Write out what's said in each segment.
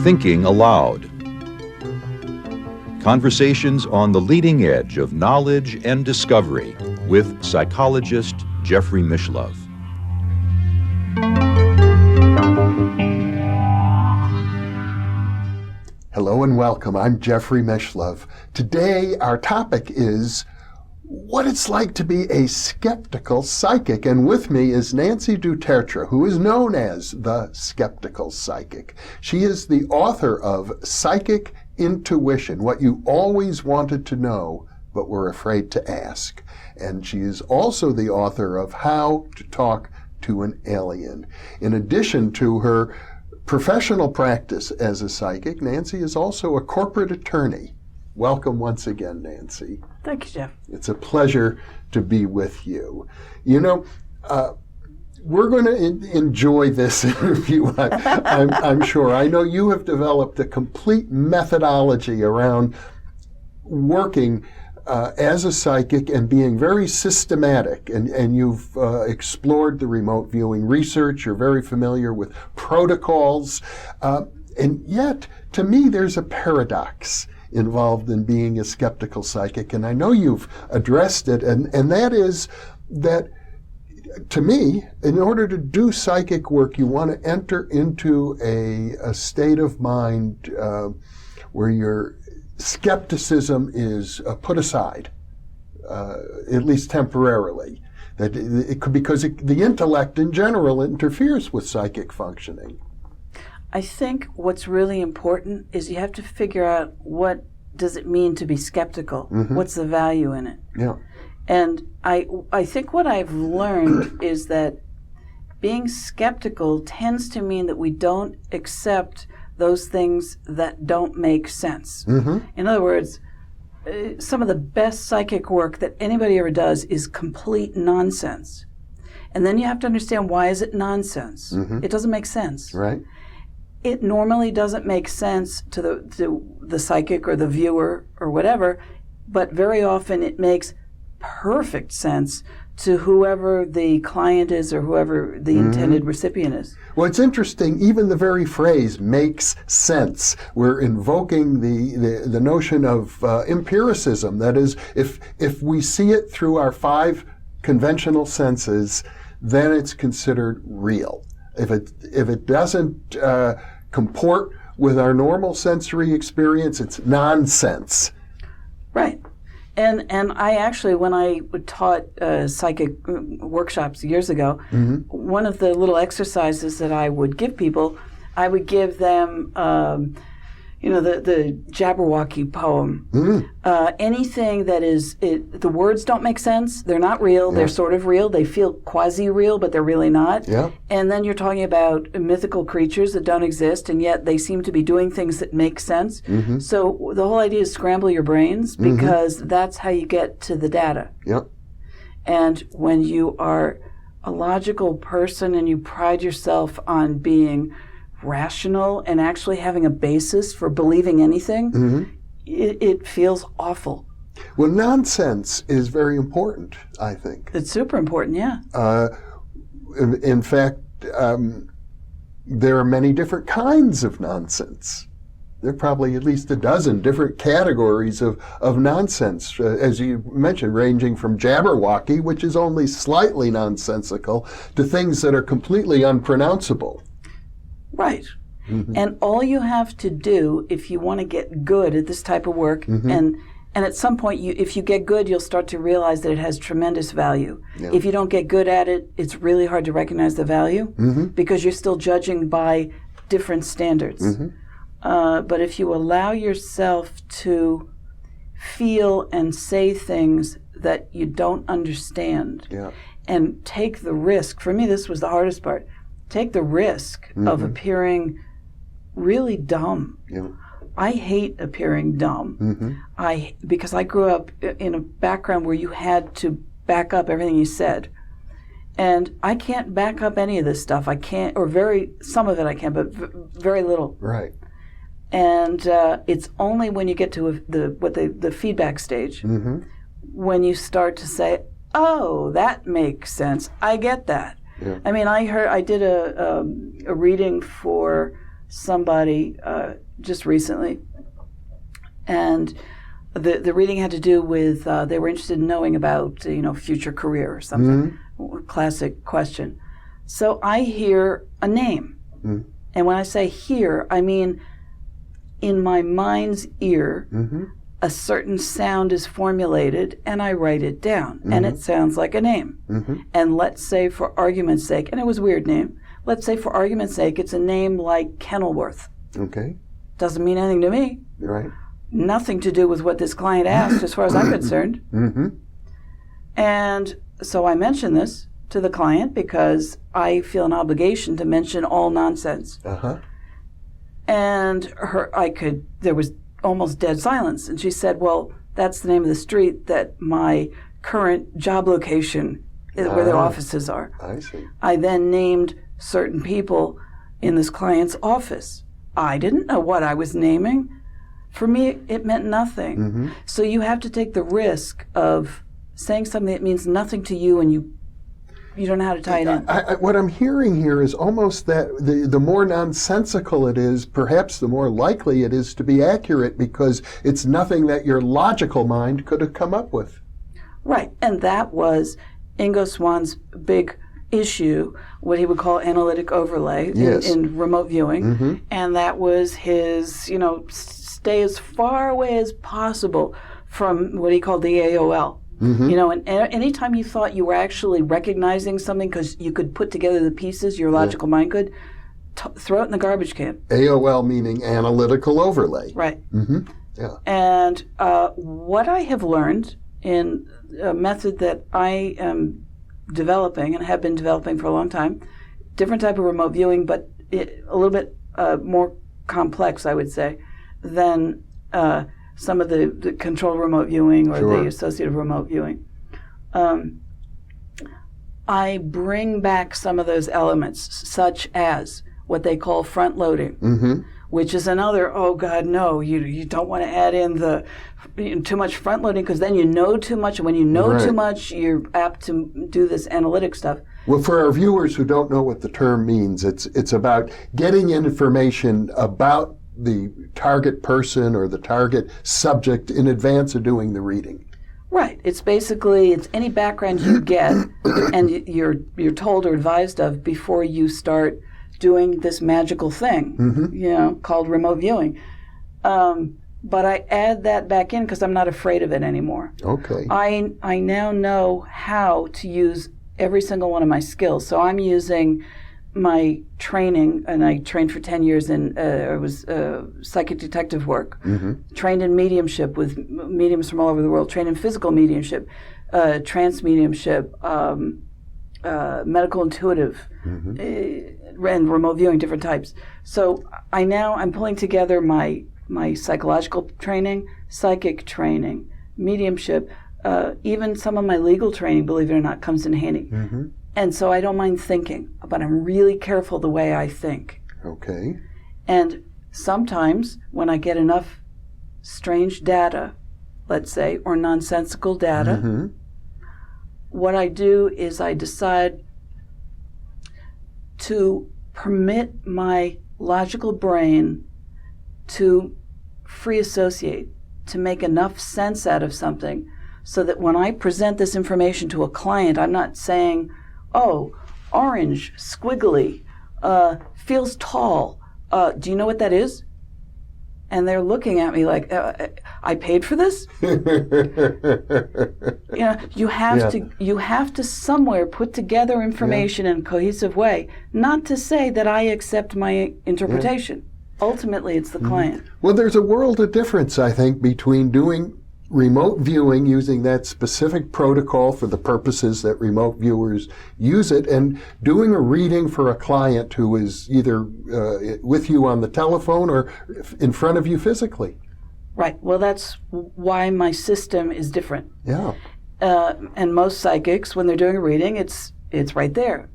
Thinking Aloud. Conversations on the leading edge of knowledge and discovery with psychologist Jeffrey Mishlove. Hello and welcome. I'm Jeffrey Mishlove. Today our topic is what it's like to be a skeptical psychic. And with me is Nancy du Tertre, who is known as the skeptical psychic. She is the author of Psychic Intuition, What You Always Wanted to Know But Were Afraid to Ask. And she is also the author of How to Talk to an Alien. In addition to her professional practice as a psychic, Nancy is also a corporate attorney. Welcome once again, Nancy. Thank you, Jeff. It's a pleasure to be with you. You know, we're going to enjoy this interview, I'm sure. I know you have developed a complete methodology around working as a psychic and being very systematic, and you've explored the remote viewing research. You're very familiar with protocols, and yet, to me, there's a paradox involved in being a skeptical psychic, and I know you've addressed it, and that is that, to me, in order to do psychic work, you want to enter into a state of mind where your skepticism is put aside, at least temporarily. That it could, because the intellect in general interferes with psychic functioning. I think what's really important is you have to figure out what does it mean to be skeptical. Mm-hmm. What's the value in it? Yeah. And I think what I've learned is that being skeptical tends to mean that we don't accept those things that don't make sense. Mm-hmm. In other words, some of the best psychic work that anybody ever does is complete nonsense. And then you have to understand, why is it nonsense? Mm-hmm. It doesn't make sense. Right. It normally doesn't make sense to the psychic or the viewer or whatever, but very often it makes perfect sense to whoever the client is or whoever the intended recipient is. Well, it's interesting, even the very phrase makes sense. We're invoking the notion of empiricism. That is, if we see it through our five conventional senses, then it's considered real. If it doesn't comport with our normal sensory experience, it's nonsense. Right. And I actually, when I taught psychic workshops years ago, one of the little exercises that I would give people, I would give them, the Jabberwocky poem. Anything that is, the words don't make sense. They're not real. Yeah. They're sort of real. They feel quasi-real, but they're really not. Yeah. And then you're talking about mythical creatures that don't exist, and yet they seem to be doing things that make sense. Mm-hmm. So the whole idea is scramble your brains, because that's how you get to the data. Yep. And when you are a logical person and you pride yourself on being rational and actually having a basis for believing anything, it feels awful. Well, nonsense is very important, I think. It's super important, yeah. In fact, there are many different kinds of nonsense. There are probably at least a dozen different categories of nonsense, as you mentioned, ranging from Jabberwocky, which is only slightly nonsensical, to things that are completely unpronounceable. Right. Mm-hmm. And all you have to do, if you want to get good at this type of work, and at some point, if you get good, you'll start to realize that it has tremendous value. Yeah. If you don't get good at it, it's really hard to recognize the value, because you're still judging by different standards. But if you allow yourself to feel and say things that you don't understand, and take the risk, for me this was the hardest part, take the risk of appearing really dumb. Yeah. I hate appearing dumb. Because I grew up in a background where you had to back up everything you said. And I can't back up any of this stuff. I can't, or some of it I can, but very little. Right. And it's only when you get to the feedback stage, when you start to say, oh, that makes sense. I get that. Yeah. I mean, I did a reading for somebody just recently, and the reading had to do with they were interested in knowing about future career or something. Classic question. So I hear a name, and when I say hear, I mean in my mind's ear. A certain sound is formulated, and I write it down, and it sounds like a name. And let's say, for argument's sake, and it was a weird name, let's say for argument's sake, it's a name like Kenilworth. Okay. Doesn't mean anything to me. Right. Nothing to do with what this client asked, as far as I'm concerned. And so I mention this to the client because I feel an obligation to mention all nonsense. And there was almost dead silence. And she said, well, that's the name of the street that my current job location is, where their offices are. I see. I then named certain people in this client's office. I didn't know what I was naming. For me, it meant nothing. So you have to take the risk of saying something that means nothing to you, and you don't know how to tie it in. What I'm hearing here is almost that the more nonsensical it is, perhaps the more likely it is to be accurate, because it's nothing that your logical mind could have come up with. Right, and that was Ingo Swann's big issue, what he would call analytic overlay in remote viewing, and that was his, stay as far away as possible from what he called the AOL. And anytime you thought you were actually recognizing something because you could put together the pieces, your logical mind could, throw it in the garbage can. AOL meaning analytical overlay. Right. Yeah. And what I have learned in a method that I am developing and have been developing for a long time, different type of remote viewing, but a little bit more complex, I would say, than some of the controlled remote viewing or the associative remote viewing. I bring back some of those elements, such as what they call front loading, which is another, oh God, no, you don't want to add in too much front loading, because then you know too much, and when you know too much, you're apt to do this analytic stuff. Well, for our viewers who don't know what the term means, it's about getting information about the target person or the target subject in advance of doing the reading. Right. It's any background you get and you're told or advised of before you start doing this magical thing, called remote viewing. But I add that back in because I'm not afraid of it anymore. Okay. I now know how to use every single one of my skills. So I'm using my training, and I trained for 10 years in psychic detective work, trained in mediumship with mediums from all over the world, trained in physical mediumship, trance mediumship, medical intuitive, and remote viewing, different types. So I'm pulling together my psychological training, psychic training, mediumship, even some of my legal training, believe it or not, comes in handy. And so I don't mind thinking, but I'm really careful the way I think. Okay. And sometimes when I get enough strange data, let's say, or nonsensical data, what I do is I decide to permit my logical brain to free associate, to make enough sense out of something so that when I present this information to a client, I'm not saying, oh, orange, squiggly, feels tall. Do you know what that is? And they're looking at me like, I paid for this? You have to somewhere put together information in a cohesive way, not to say that I accept my interpretation. Ultimately, it's the client. Well, there's a world of difference, I think, between doing remote viewing using that specific protocol for the purposes that remote viewers use it, and doing a reading for a client who is either with you on the telephone or in front of you physically. Right. Well, that's why my system is different. Yeah. And most psychics, when they're doing a reading, it's right there.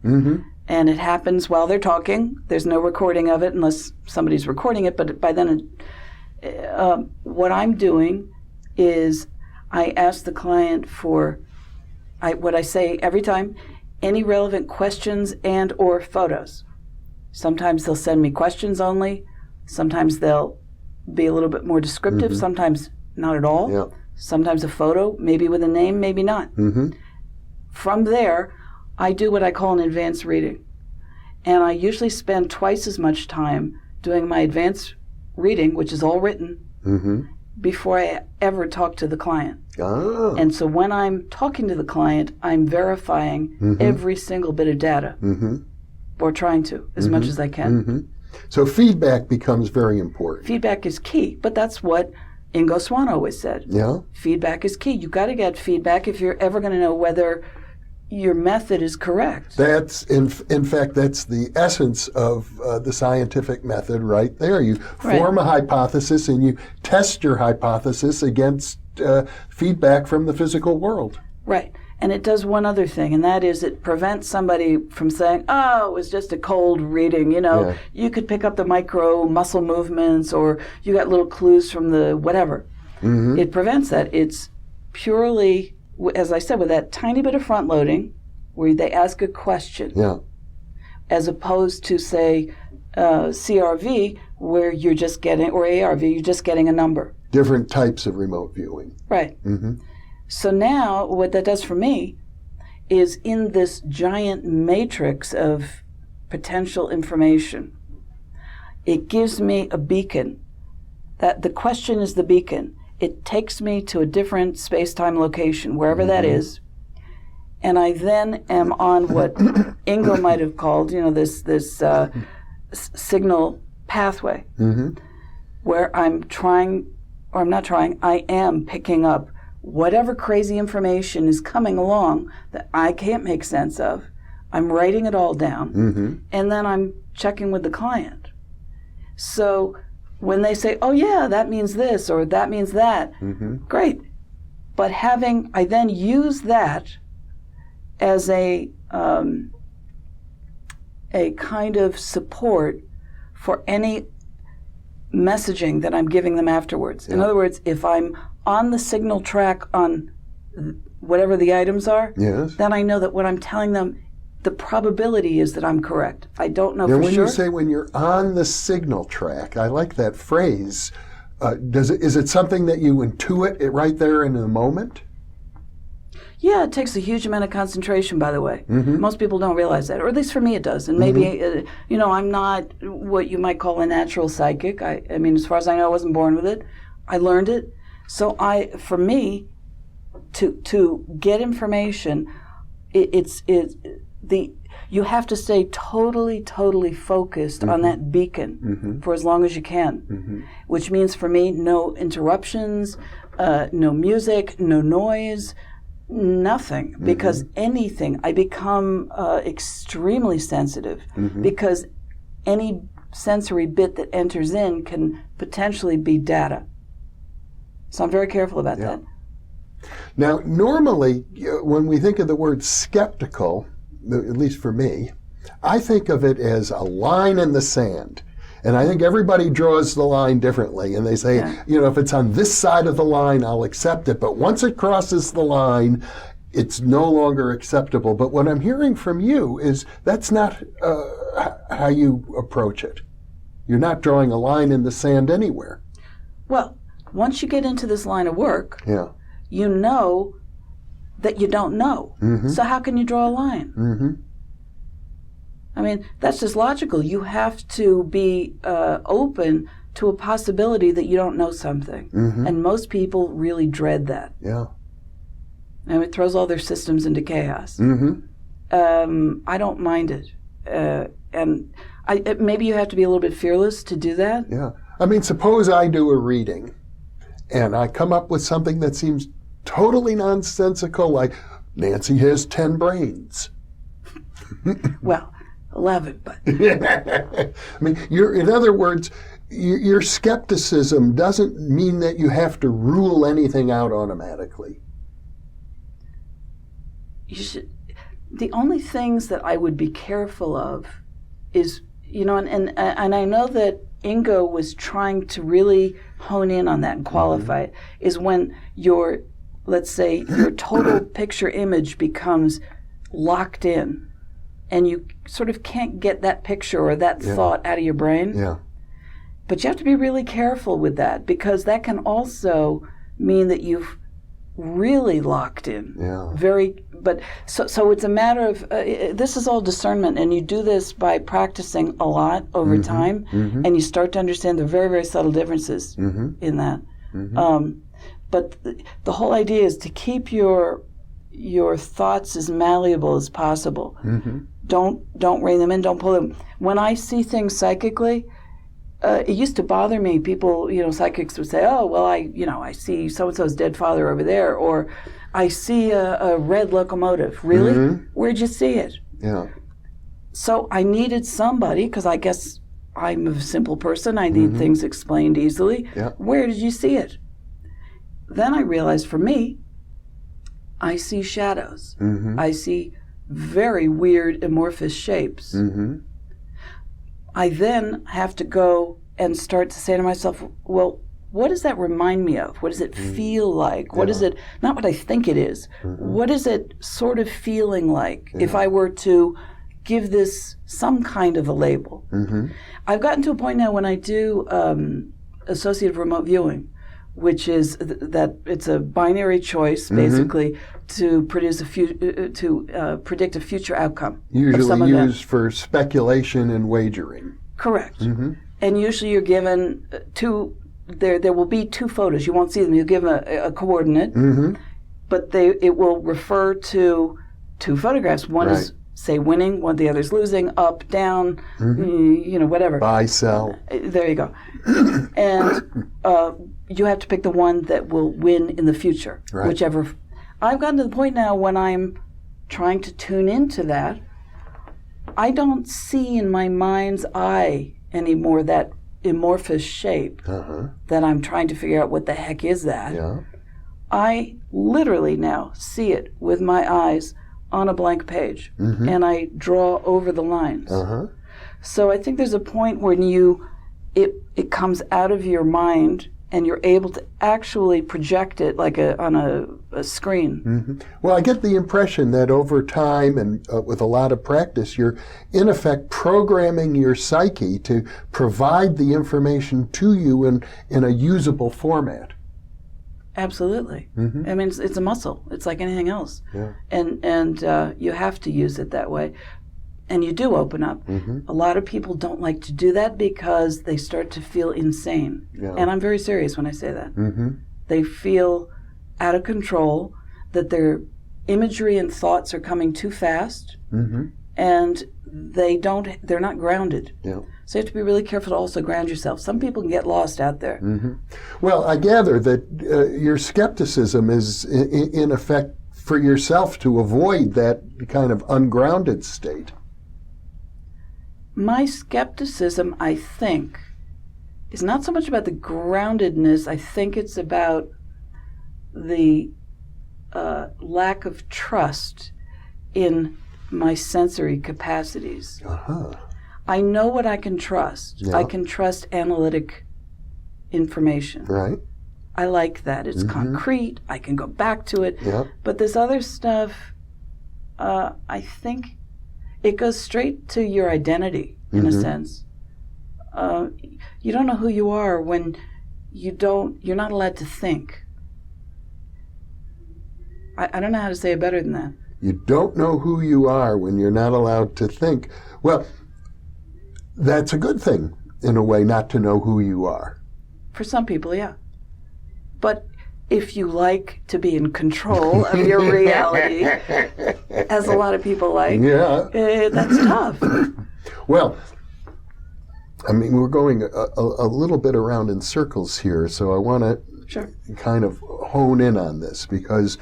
And it happens while they're talking. There's no recording of it unless somebody's recording it, but by then, what I'm doing is I ask the client for what I say every time any relevant questions and or photos. Sometimes they'll send me questions only. Sometimes they'll be a little bit more descriptive. Sometimes not at all. Yeah. Sometimes a photo, maybe with a name, maybe not. From there, I do what I call an advanced reading. And I usually spend twice as much time doing my advanced reading, which is all written, before I ever talk to the client. And so when I'm talking to the client, I'm verifying every single bit of data, or trying to, as much as I can. So feedback becomes very important. Feedback is key, but that's what Ingo Swann always said. Yeah. Feedback is key. You've got to get feedback if you're ever going to know whether your method is correct. That's, in fact, that's the essence of the scientific method right there. You form a hypothesis and you test your hypothesis against feedback from the physical world. Right. And it does one other thing, and that is it prevents somebody from saying, oh, it was just a cold reading. You know, you could pick up the micro muscle movements, or you got little clues from the whatever. It prevents that. It's purely, as I said, with that tiny bit of front loading, where they ask a question, as opposed to, say, CRV, where you're just getting, or ARV, you're just getting a number. Different types of remote viewing. Right. So now what that does for me is, in this giant matrix of potential information, it gives me a beacon. That the question is the beacon. It takes me to a different space-time location, wherever that is, and I then am on what Ingo might have called, you know, this signal pathway, where I'm trying, or I'm not trying, I am picking up whatever crazy information is coming along that I can't make sense of. I'm writing it all down, and then I'm checking with the client. So when they say, oh yeah, that means this, or that means that, great. But I then use that as a kind of support for any messaging that I'm giving them afterwards. In other words, if I'm on the signal track on whatever the items are, then I know that what I'm telling them, the probability is that I'm correct. I don't know for when sure. You say when you're on the signal track, I like that phrase. Is it something that you intuit it right there in the moment? Yeah, it takes a huge amount of concentration, by the way. Most people don't realize that, or at least for me it does. And maybe, you know, I'm not what you might call a natural psychic. I mean, as far as I know, I wasn't born with it. I learned it. So for me, to get information, you have to stay totally focused on that beacon for as long as you can, which means for me, no interruptions, no music, no noise, nothing, because anything, I become extremely sensitive, because any sensory bit that enters in can potentially be data. So I'm very careful about that. Now, normally, when we think of the word skeptical, at least for me, I think of it as a line in the sand. And I think everybody draws the line differently. And they say, you know, if it's on this side of the line, I'll accept it. But once it crosses the line, it's no longer acceptable. But what I'm hearing from you is that's not how you approach it. You're not drawing a line in the sand anywhere. Well, once you get into this line of work, you know that you don't know. So how can you draw a line? I mean, that's just logical. You have to be open to a possibility that you don't know something. And most people really dread that. And it throws all their systems into chaos. I don't mind it. And maybe you have to be a little bit fearless to do that. I mean, suppose I do a reading and I come up with something that seems totally nonsensical, like Nancy has 10 brains. Well, 11, but... I mean, in other words, your skepticism doesn't mean that you have to rule anything out automatically. The only things that I would be careful of is, you know, and I know that Ingo was trying to really hone in on that and qualify it, is when let's say, your total picture image becomes locked in, and you sort of can't get that picture or that thought out of your brain. Yeah. But you have to be really careful with that, because that can also mean that you've really locked in. Yeah. So it's a matter of, this is all discernment, and you do this by practicing a lot over time, and you start to understand the very, very subtle differences in that. But the whole idea is to keep your thoughts as malleable as possible. Don't rein them in, don't pull them. When I see things psychically, it used to bother me. People, psychics would say, "Oh, well, I see so-and-so's dead father over there," or "I see a red locomotive." Really? Where'd you see it? Yeah. So I needed somebody, because I guess I'm a simple person. I need things explained easily. Yeah. Where did you see it? Then I realized, for me, I see shadows. I see very weird amorphous shapes. I then have to go and start to say to myself, well, what does that remind me of? What does it feel like? What is it, not what I think it is, what is it sort of feeling like if I were to give this some kind of a label? I've gotten to a point now when I do associative remote viewing, which is that it's a binary choice, basically, to produce predict a future outcome. Usually used for speculation and wagering. Correct. And usually you're given there will be two photos. You won't see them. You'll give a coordinate, but it will refer to two photographs. One is, say, winning, one the other's losing, up, down, whatever. Buy, sell. There you go. And you have to pick the one that will win in the future, whichever. I've gotten to the point now when I'm trying to tune into that, I don't see in my mind's eye anymore that amorphous shape that I'm trying to figure out what the heck is that. Yeah. I literally now see it with my eyes on a blank page, and I draw over the lines. So I think there's a point when it comes out of your mind, and you're able to actually project it like on a screen. Well, I get the impression that over time and with a lot of practice, you're in effect programming your psyche to provide the information to you in a usable format. Absolutely. I mean, it's a muscle. It's like anything else. Yeah. And you have to use it that way. And you do open up. A lot of people don't like to do that because they start to feel insane. Yeah. And I'm very serious when I say that. They feel out of control, that their imagery and thoughts are coming too fast, and they're not grounded. Yeah. So you have to be really careful to also ground yourself. Some people can get lost out there. Well, I gather that your skepticism is in effect for yourself to avoid that kind of ungrounded state. My skepticism, I think, is not so much about the groundedness. I think it's about the lack of trust in my sensory capacities. I know what I can trust. Yeah. I can trust analytic information. Right. I like that. It's concrete. I can go back to it. Yeah. But this other stuff, I think it goes straight to your identity, in a sense. You don't know who you are when you're not allowed to think. I don't know how to say it better than that. You don't know who you are when you're not allowed to think. Well, that's a good thing, in a way, not to know who you are. For some people, yeah. But if you like to be in control of your reality, as a lot of people like, that's tough. Well, I mean, we're going a little bit around in circles here, so I want to kind of hone in on this, because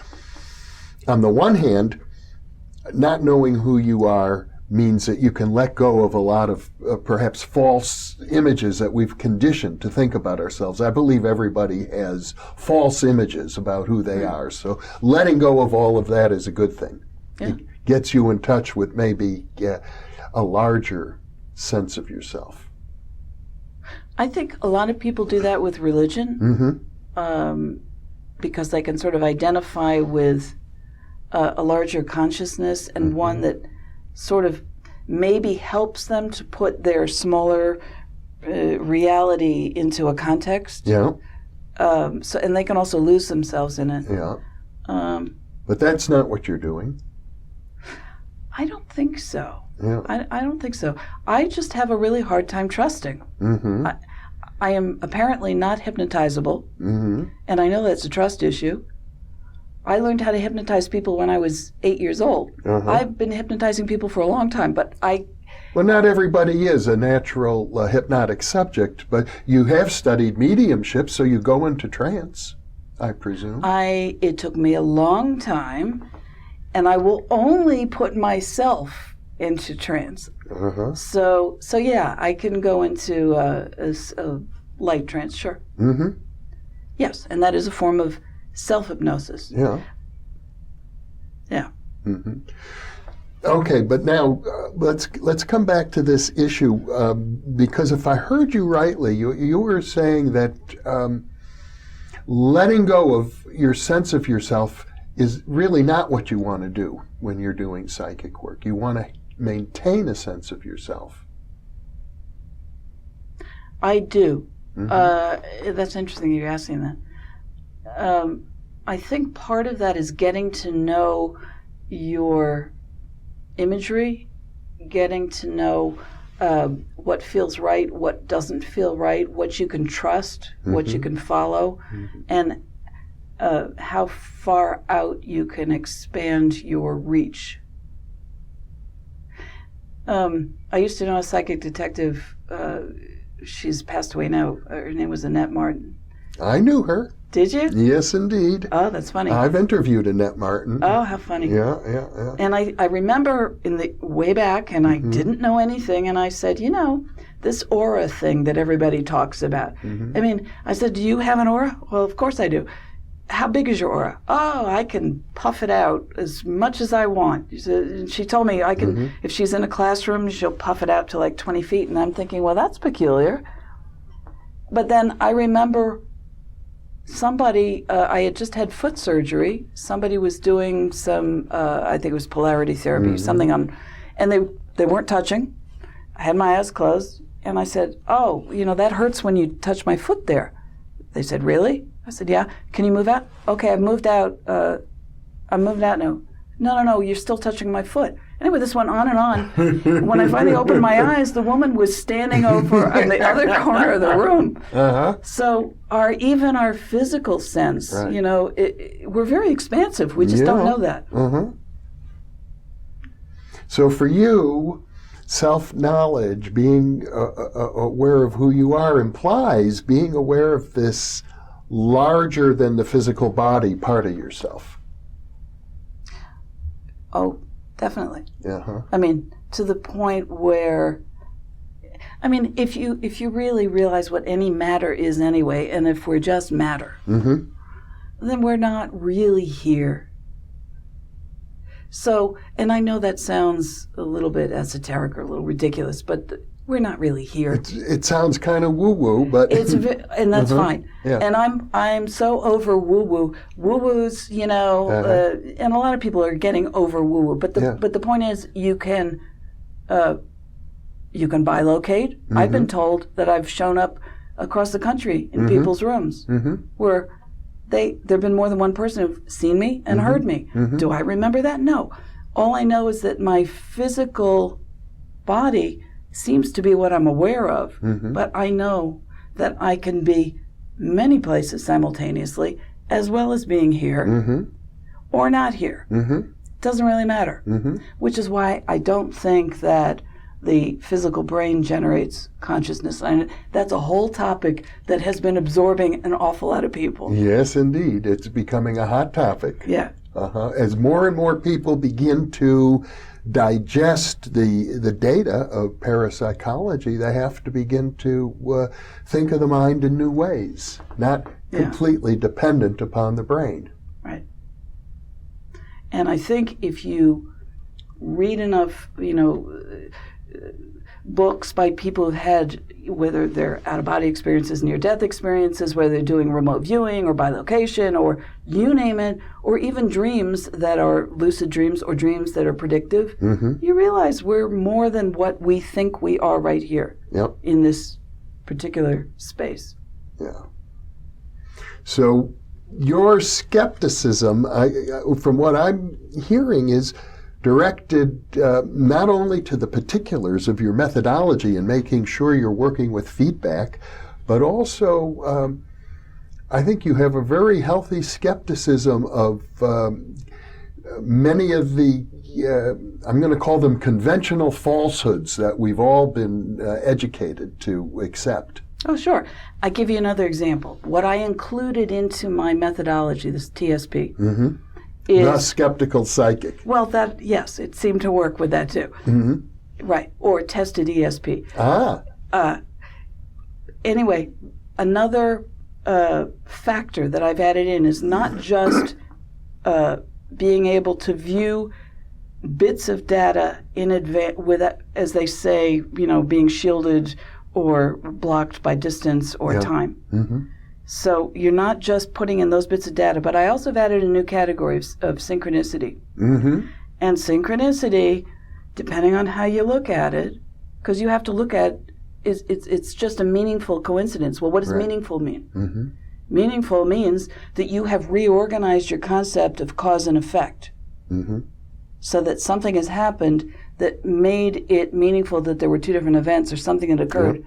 on the one hand, not knowing who you are means that you can let go of a lot of perhaps false images that we've conditioned to think about ourselves. I believe everybody has false images about who they are, so letting go of all of that is a good thing. Yeah. It gets you in touch with maybe a larger sense of yourself. I think a lot of people do that with religion, because they can sort of identify with a larger consciousness and one that sort of maybe helps them to put their smaller reality into a context. Yeah. And they can also lose themselves in it. Yeah. But that's not what you're doing. I don't think so. Yeah. I don't think so. I just have a really hard time trusting. Mm-hmm. I am apparently not hypnotizable, and I know that's a trust issue. I learned how to hypnotize people when I was 8 years old. I've been hypnotizing people for a long time, but Well, not everybody is a natural hypnotic subject, but you have studied mediumship, so you go into trance, I presume. It took me a long time, and I will only put myself into trance. So yeah, I can go into a light trance, sure. Yes, and that is a form of self-hypnosis. Yeah. Yeah. Okay, but now let's come back to this issue because if I heard you rightly, you were saying that letting go of your sense of yourself is really not what you want to do when you're doing psychic work. You want to maintain a sense of yourself. I do. That's interesting you're asking that. I think part of that is getting to know your imagery, getting to know what feels right, what doesn't feel right, what you can trust, what you can follow, and how far out you can expand your reach. I used to know a psychic detective. She's passed away now. Her name was Annette Martin. I knew her. Did you? Yes, indeed. Oh, that's funny. I've interviewed Annette Martin. Oh, how funny. Yeah. And I remember way back, and I didn't know anything, and I said, this aura thing that everybody talks about. I mean, I said, do you have an aura? Well, of course I do. How big is your aura? Oh, I can puff it out as much as I want. She told me I can, if she's in a classroom, she'll puff it out to like 20 feet. And I'm thinking, well, that's peculiar. But then I remember somebody, I had just had foot surgery. Somebody was doing some, I think it was polarity therapy, something on, and they weren't touching. I had my eyes closed, and I said, oh, that hurts when you touch my foot there. They said, really? I said, yeah. Can you move out? Okay, I've moved out. I'm moved out now. No, you're still touching my foot. Anyway, this went on and on. When I finally opened my eyes, the woman was standing over on the other corner of the room. So even our physical sense, we're very expansive. We just don't know that. So for you, self-knowledge, being aware of who you are, implies being aware of this larger than the physical body part of yourself. Oh, definitely. I mean, to the point where, if you really realize what any matter is anyway, and if we're just matter, then we're not really here. So, and I know that sounds a little bit esoteric or a little ridiculous, but we're not really here. It sounds kind of woo-woo, but and that's fine. Yeah. And I'm so over woo-woo. Woo-woos, and a lot of people are getting over woo-woo. But the point is, you can bilocate. I've been told that I've shown up across the country in people's rooms where there've been more than one person who've seen me and heard me. Do I remember that? No. All I know is that my physical body seems to be what I'm aware of, but I know that I can be many places simultaneously, as well as being here or not here. Doesn't really matter, which is why I don't think that the physical brain generates consciousness. And that's a whole topic that has been absorbing an awful lot of people. Yes, indeed. It's becoming a hot topic. Yeah. As more and more people begin to digest the data of parapsychology, they have to begin to think of the mind in new ways, not completely dependent upon the brain. Right. And I think if you read enough, books by people who've had, whether they're out-of-body experiences, near-death experiences, whether they're doing remote viewing or bilocation or you name it, or even dreams that are lucid dreams or dreams that are predictive, you realize we're more than what we think we are right here in this particular space. Yeah. So your skepticism, from what I'm hearing, is directed not only to the particulars of your methodology and making sure you're working with feedback, but also I think you have a very healthy skepticism of many of the, I'm going to call them conventional falsehoods that we've all been educated to accept. Oh, sure. I give you another example. What I included into my methodology, this TSP, is the skeptical psychic. Well, that, yes, it seemed to work with that too. Right. Or tested ESP. Anyway, another factor that I've added in is not just being able to view bits of data in advance, with, as they say, being shielded or blocked by distance or time. So you're not just putting in those bits of data, but I also have added a new category of synchronicity. And synchronicity, depending on how you look at it, because you have to look at it's just a meaningful coincidence. Well, what does meaningful mean? Meaningful means that you have reorganized your concept of cause and effect so that something has happened that made it meaningful, that there were two different events or something that occurred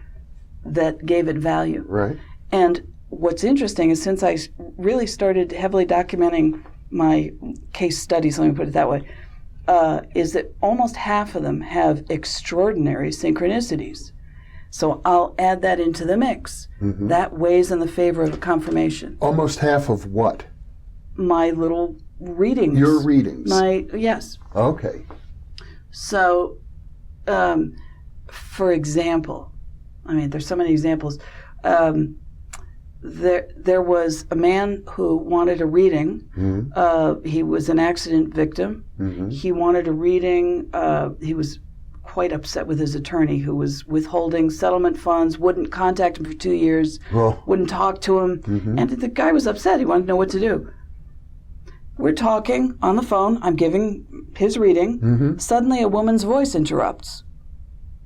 that gave it value. Right. And what's interesting is, since I really started heavily documenting my case studies, let me put it that way, is that almost half of them have extraordinary synchronicities. So I'll add that into the mix. That weighs in the favor of a confirmation. Almost half of what? My little readings. Your readings? Yes. Okay. So, for example, I mean, there's so many examples. There was a man who wanted a reading. He was an accident victim. He wanted a reading. He was quite upset with his attorney, who was withholding settlement funds, wouldn't contact him for 2 years, wouldn't talk to him. And the guy was upset. He wanted to know what to do. We're talking on the phone. I'm giving his reading. Suddenly a woman's voice interrupts.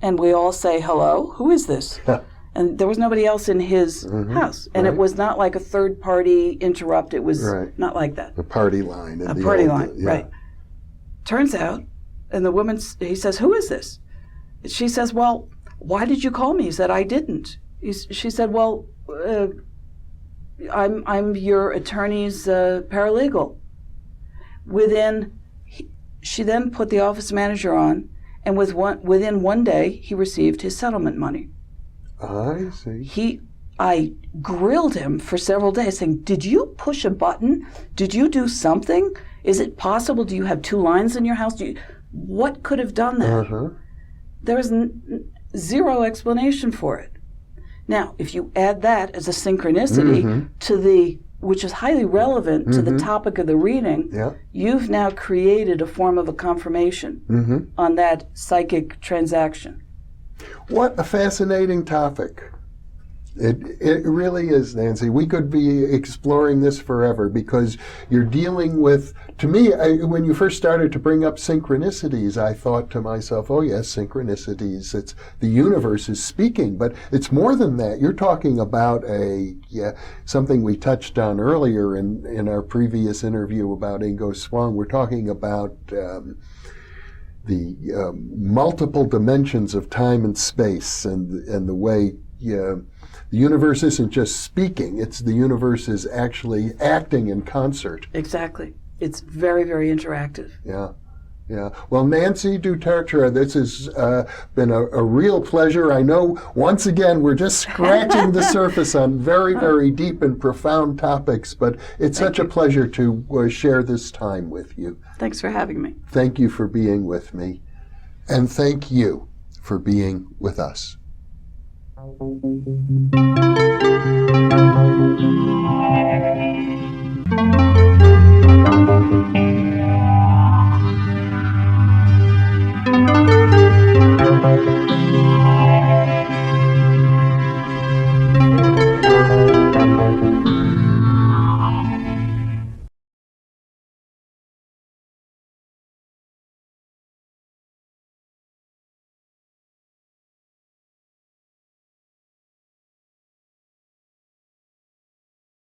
And we all say, hello, who is this? And there was nobody else in his house. And it was not like a third-party interrupt. It was not like that. A party line. A party line, right. Turns out, and the woman, he says, who is this? She says, well, why did you call me? He said, I didn't. She said, well, I'm your attorney's paralegal. She then put the office manager on, and within 1 day, he received his settlement money. I see. I grilled him for several days, saying, did you push a button? Did you do something? Is it possible? Do you have 2 lines in your house? What could have done that? There is zero explanation for it. Now, if you add that as a synchronicity to which is highly relevant to the topic of the reading, you've now created a form of a confirmation on that psychic transaction. What a fascinating topic. It really is, Nancy. We could be exploring this forever, because you're dealing with, to me, when you first started to bring up synchronicities, I thought to myself, oh yes, synchronicities, it's the universe is speaking, but it's more than that. You're talking about something we touched on earlier in our previous interview about Ingo Swann. We're talking about the multiple dimensions of time and space, and the way the universe isn't just speaking, it's the universe is actually acting in concert. Exactly. It's very, very interactive. Yeah. Well, Nancy du Tertre, this has been a real pleasure. I know, once again, we're just scratching the surface on very, very deep and profound topics, but it's such a pleasure to share this time with you. Thanks for having me. Thank you for being with me. And thank you for being with us.